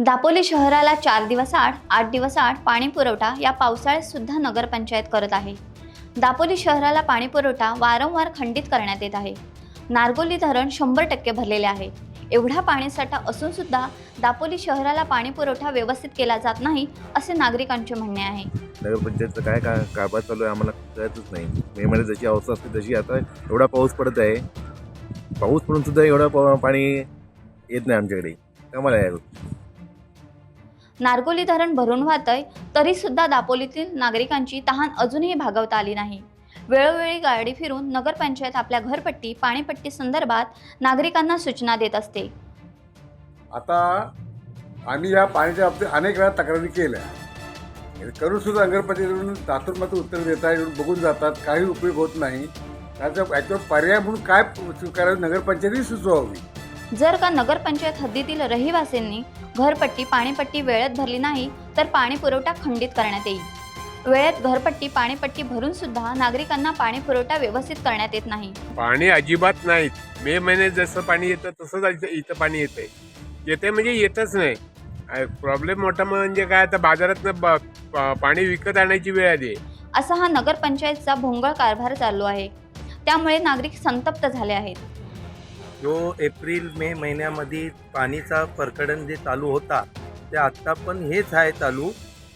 दापोली शहराला 4 दिवस आड 8 दिवस आड पाणी पुरवठा या पावसाळ्यात सुद्धा नगरपंचायत करत आहे। दापोली शहराला पाणी पुरवठा वारंवार खंडित करण्यात येत आहे। नारगोली धरण 100% भरलेले आहे। एवढा पाणीसाठा असून सुद्धा दापोली शहराला पाणी पुरवठा व्यवस्थित केला जात नाही असे नागरिकांचे म्हणणे आहे। नगरपंचायतचं काय कारभार चालू आहे आम्हाला कळतच नाही। मे महिन्यात जशी अवस्था असते तशी आता एवढा पाऊस पडत आहे, पाऊस पडून सुद्धा एवढा पाणी येत नाही आमच्याकडे। कमाल आहे। नारगोली धरण भरून वाहतय तरी सुद्धा दापोलीतील नागरिकांची तहान अजूनही भागवता आली नाही। वेळोवेळी गाडी फिरून नगरपंचायत आपल्या घरपट्टी पाणीपट्टी संदर्भात नागरिकांना सूचना देत असते। आता आम्ही या पाण्याच्या बाबतीत अनेक वेळा तक्रारी केल्या, करून सुद्धा नगरपंचायतीकडून तात्पुरतं उत्तर देत आहे, बघून जातात, काही उपयोग होत नाही। याच्यावर पर्याय म्हणून काय करावे नगरपंचायती सुचवावी। जर का नगरपंचायत हद्दीतील रहिवासींनी घरपट्टी पाणीपट्टी वेळेत भरली नाही तर पाणी पुरवठा खंडित करण्यात येईल। वेळेत घरपट्टी पाणीपट्टी भरून सुद्धा नागरिकांना पाणी पुरवठा व्यवस्थित करण्यात येत नाही। पाणी अजिबात नाही। मे महिन्यात जसं पाणी येतं तसंच इथं पाणी येतंय, येते म्हणजे येतच नाही। प्रॉब्लेम मोठा म्हणजे काय, आता बाजारातनं पाणी विकत आणायची वेळ आली असा हा नगरपंचायतचा भोंगळ कारभार चालू आहे। त्यामुळे नागरिक संतप्त झाले आहेत। जो एप्रिल मे महिन्यामध्ये पाणीचा फरकडण जे चालू होता ते आत्ता पण हेच आहे चालू,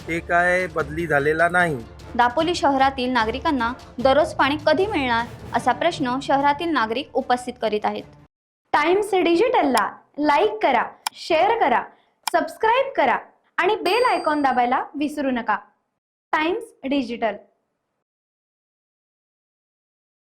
ते काय बदली झालेला नाही। दापोली शहरातील नागरिकांना दररोज पाणी कधी मिळणार असा प्रश्न शहरातील नागरिक उपस्थित करीत आहेत। टाइम्स डिजिटलला लाईक करा, शेअर करा, सबस्क्राईब करा आणि बेल आयकॉन दाबायला विसरू नका। Times digital.